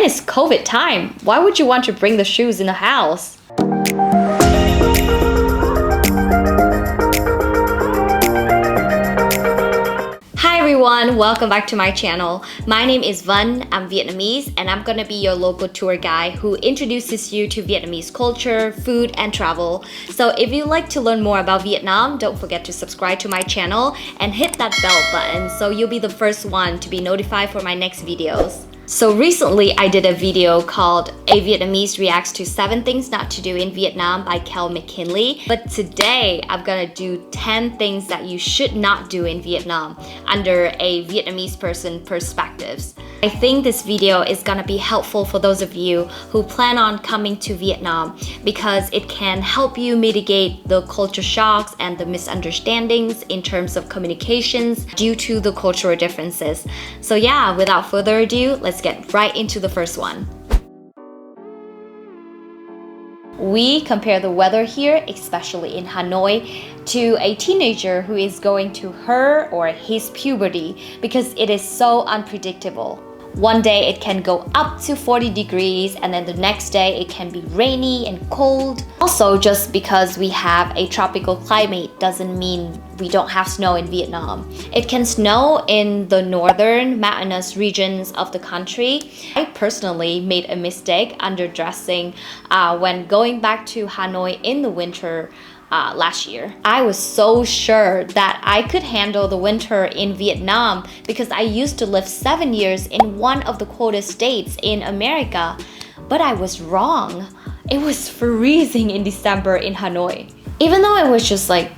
It's COVID time. Why would you want to bring the shoes in the house? Hi everyone, welcome back to my channel. My name is Vân, I'm Vietnamese, and I'm gonna be your local tour guide who introduces you to Vietnamese culture, food, and travel. So if you'd like to learn more about Vietnam, don't forget to subscribe to my channel and hit that bell button so you'll be the first one to be notified for my next videos. So recently I did a video called A Vietnamese Reacts to 7 Things Not to Do in Vietnam by Kel McKinley. But today I'm gonna do 10 things that you should not do in Vietnam under a Vietnamese person perspectives. I think this video is gonna be helpful for those of you who plan on coming to Vietnam because it can help you mitigate the culture shocks and the misunderstandings in terms of communications due to the cultural differences. So yeah, without further ado, let's get right into the first one. We compare the weather here, especially in Hanoi, to a teenager who is going to her or his puberty because it is so unpredictable. One day it can go up to 40 degrees and then the next day it can be rainy and cold. Also, just because we have a tropical climate doesn't mean we don't have snow in Vietnam. It can snow in the northern mountainous regions of the country. I personally made a mistake underdressing when going back to Hanoi in the winter last year. I was so sure that I could handle the winter in Vietnam because I used to live 7 years in one of the coldest states in America, but I was wrong. It was freezing in December in Hanoi. Even though it was just like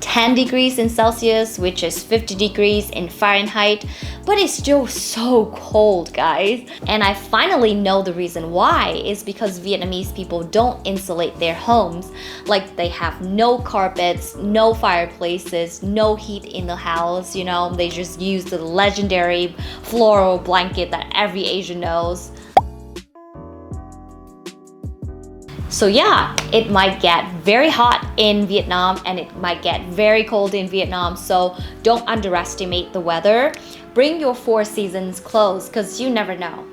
10 degrees in Celsius, which is 50 degrees in Fahrenheit, but it's still so cold, guys. And I finally know the reason why is because Vietnamese people don't insulate their homes. Like they have no carpets, no fireplaces, no heat in the house, you know, they just use the legendary floral blanket that every Asian knows. So yeah, it might get very hot in Vietnam and it might get very cold in Vietnam, so don't underestimate the weather. Bring your 4 seasons clothes because you never know.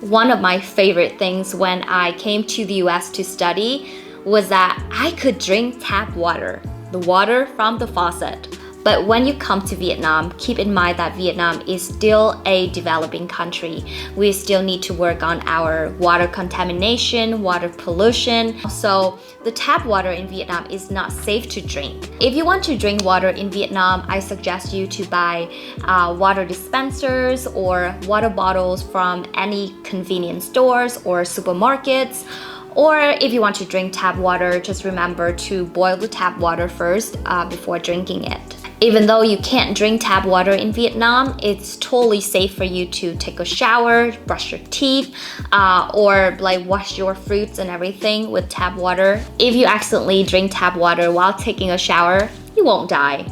One of my favorite things when I came to the US to study was that I could drink tap water, the water from the faucet. But when you come to Vietnam, keep in mind that Vietnam is still a developing country. We still need to work on our water contamination, water pollution. So the tap water in Vietnam is not safe to drink. If you want to drink water in Vietnam, I suggest you to buy water dispensers or water bottles from any convenience stores or supermarkets. Or if you want to drink tap water, just remember to boil the tap water first before drinking it. Even though you can't drink tap water in Vietnam, it's totally safe for you to take a shower, brush your teeth, or like wash your fruits and everything with tap water. If you accidentally drink tap water while taking a shower, you won't die.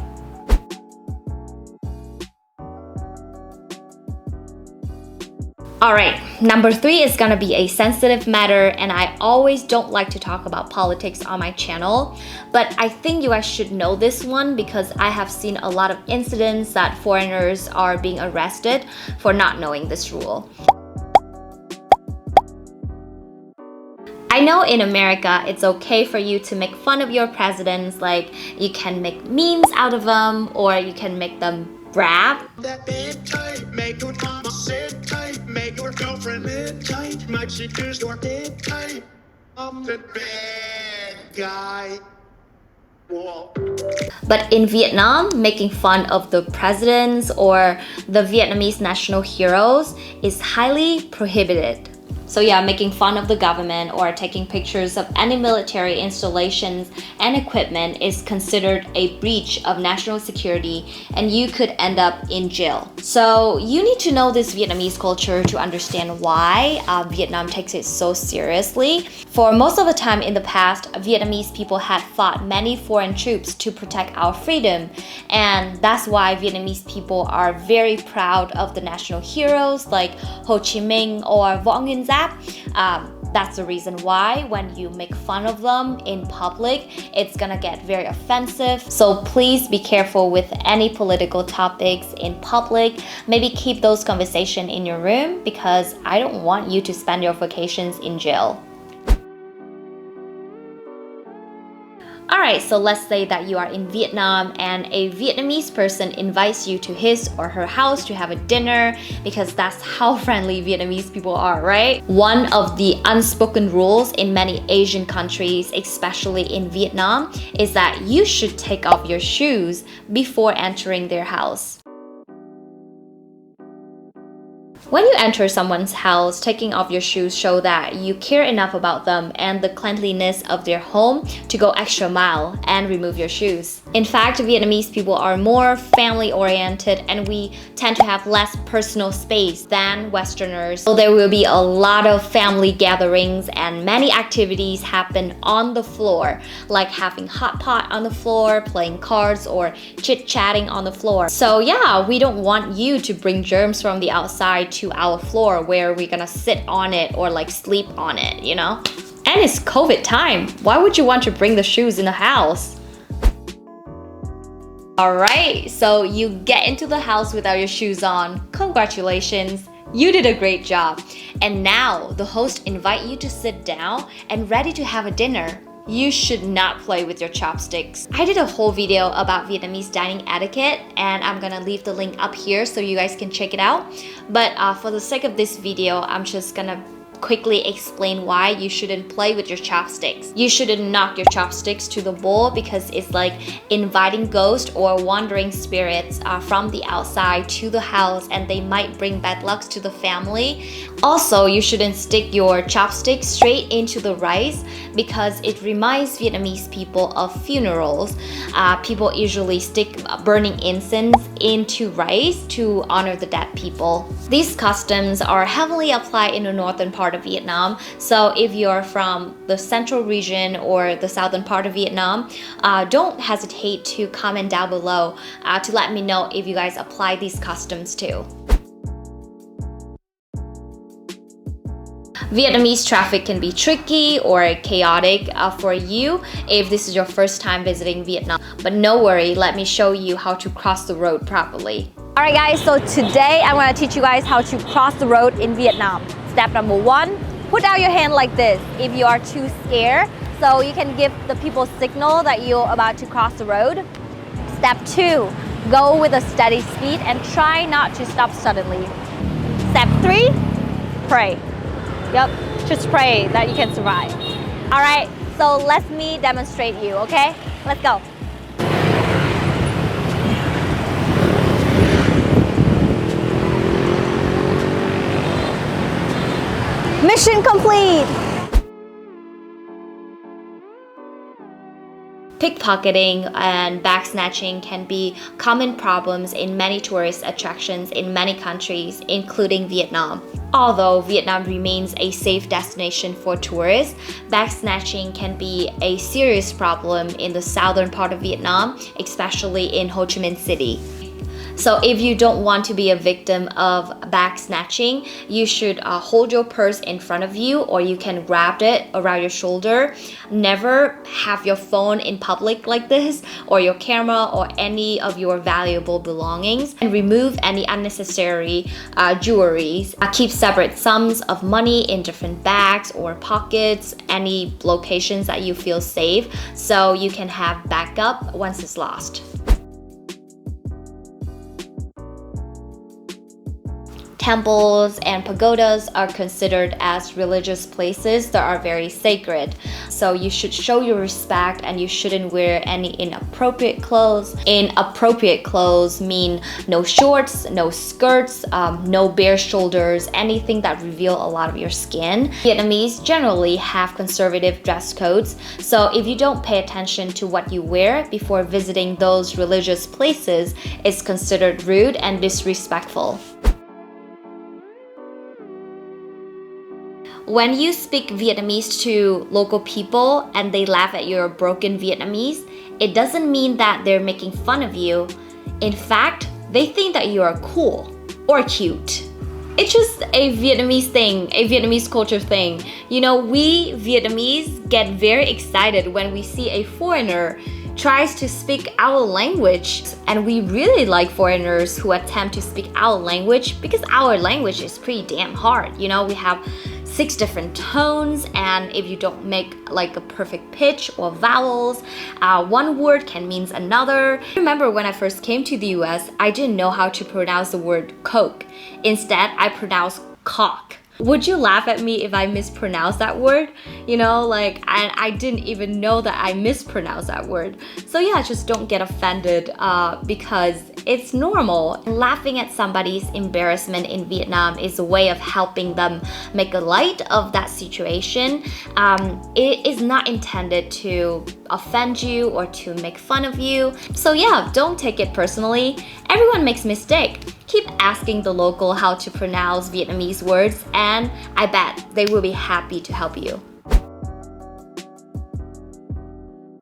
Alright, number 3 is gonna be a sensitive matter, and I always don't like to talk about politics on my channel, but I think you guys should know this one because I have seen a lot of incidents that foreigners are being arrested for not knowing this rule. I know in America it's okay for you to make fun of your presidents, like you can make memes out of them or you can make them rap. That bed tight, make your mama sit tight, make your girlfriend live tight, might she choose your dead tight. I'm the bad guy. Whoa. But in Vietnam, making fun of the presidents or the Vietnamese national heroes is highly prohibited. So yeah, making fun of the government or taking pictures of any military installations and equipment is considered a breach of national security and you could end up in jail. So you need to know this Vietnamese culture to understand why Vietnam takes it so seriously. For most of the time in the past, Vietnamese people had fought many foreign troops to protect our freedom, and that's why Vietnamese people are very proud of the national heroes like Ho Chi Minh or Võ Nguyên Giáp. That's the reason why when you make fun of them in public, it's gonna get very offensive. So please be careful with any political topics in public. Maybe keep those conversations in your room because I don't want you to spend your vacations in jail. Alright, so let's say that you are in Vietnam and a Vietnamese person invites you to his or her house to have a dinner because that's how friendly Vietnamese people are, right? One of the unspoken rules in many Asian countries, especially in Vietnam, is that you should take off your shoes before entering their house. When you enter someone's house, taking off your shoes show that you care enough about them and the cleanliness of their home to go extra mile and remove your shoes. In fact, Vietnamese people are more family-oriented and we tend to have less personal space than Westerners. So there will be a lot of family gatherings and many activities happen on the floor, like having hot pot on the floor, playing cards, or chit-chatting on the floor. So yeah, we don't want you to bring germs from the outside to our floor where we're gonna sit on it or like sleep on it, you know? And it's COVID time. Why would you want to bring the shoes in the house? Alright, so you get into the house without your shoes on. Congratulations, you did a great job. And now the host invite you to sit down and ready to have a dinner. You should not play with your chopsticks. I did a whole video about Vietnamese dining etiquette and I'm gonna leave the link up here so you guys can check it out. But for the sake of this video, I'm just gonna quickly explain why you shouldn't play with your chopsticks. You shouldn't knock your chopsticks to the bowl because it's like inviting ghosts or wandering spirits from the outside to the house and they might bring bad luck to the family. Also, you shouldn't stick your chopsticks straight into the rice because it reminds Vietnamese people of funerals. People usually stick burning incense into rice to honor the dead people. These customs are heavily applied in the northern part of Vietnam. So if you're from the central region or the southern part of Vietnam, don't hesitate to comment down below to let me know if you guys apply these customs too. Vietnamese traffic can be tricky or chaotic for you if this is your first time visiting Vietnam. But no worry, let me show you how to cross the road properly. Alright guys, so today I'm going to teach you guys how to cross the road in Vietnam. Step number 1, put out your hand like this if you are too scared, so you can give the people signal that you're about to cross the road. Step 2, go with a steady speed and try not to stop suddenly. Step 3, pray. Yep, just pray that you can survive. Alright, so let me demonstrate you, okay? Let's go. Mission complete! Pickpocketing and bag snatching can be common problems in many tourist attractions in many countries, including Vietnam. Although Vietnam remains a safe destination for tourists, bag snatching can be a serious problem in the southern part of Vietnam, especially in Ho Chi Minh City. So if you don't want to be a victim of bag snatching, you should hold your purse in front of you or you can grab it around your shoulder. Never have your phone in public like this or your camera or any of your valuable belongings, and remove any unnecessary jewelry. Keep separate sums of money in different bags or pockets, any locations that you feel safe so you can have backup once it's lost. Temples and pagodas are considered as religious places that are very sacred. So you should show your respect and you shouldn't wear any inappropriate clothes. Inappropriate clothes mean no shorts, no skirts, no bare shoulders, anything that reveal a lot of your skin. Vietnamese generally have conservative dress codes, so if you don't pay attention to what you wear before visiting those religious places, it's considered rude and disrespectful. When you speak Vietnamese to local people and they laugh at your broken Vietnamese, it doesn't mean that they're making fun of you. In fact, they think that you are cool or cute. It's just a Vietnamese thing, a Vietnamese culture thing. You know, we Vietnamese get very excited when we see a foreigner tries to speak our language, and we really like foreigners who attempt to speak our language because our language is pretty damn hard. You know, we have 6 different tones, and if you don't make like a perfect pitch or vowels, one word can mean another. I remember when I first came to the US, I didn't know how to pronounce the word Coke. Instead, I pronounced cock. Would you laugh at me if I mispronounced that word? You know, like, I didn't even know that I mispronounced that word. So yeah, just don't get offended because it's normal. Laughing at somebody's embarrassment in Vietnam is a way of helping them make a light of that situation. It is not intended to offend you or to make fun of you. So yeah, don't take it personally. Everyone makes mistakes. Keep asking the local how to pronounce Vietnamese words, and I bet they will be happy to help you.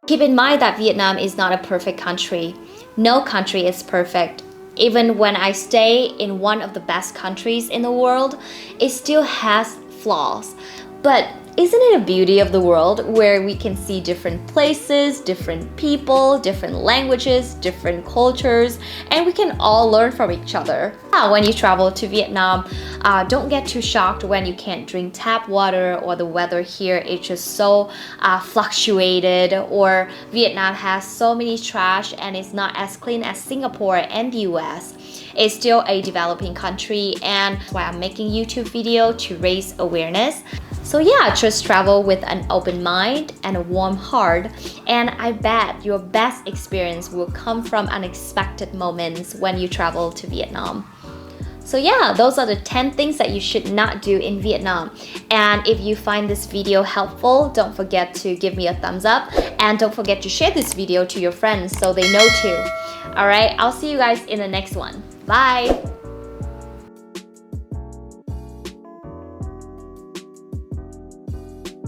Keep in mind that Vietnam is not a perfect country. No country is perfect. Even when I stay in one of the best countries in the world, it still has flaws. But isn't it a beauty of the world where we can see different places, different people, different languages, different cultures, and we can all learn from each other? When you travel to Vietnam, don't get too shocked when you can't drink tap water or the weather here is just so fluctuated, or Vietnam has so many trash and it's not as clean as Singapore and the US. It's still a developing country, and that's why I'm making YouTube video to raise awareness. So yeah, just travel with an open mind and a warm heart, and I bet your best experience will come from unexpected moments when you travel to Vietnam. So yeah, those are the 10 things that you should not do in Vietnam. And if you find this video helpful, don't forget to give me a thumbs up, and don't forget to share this video to your friends so they know too. Alright, I'll see you guys in the next one. Bye!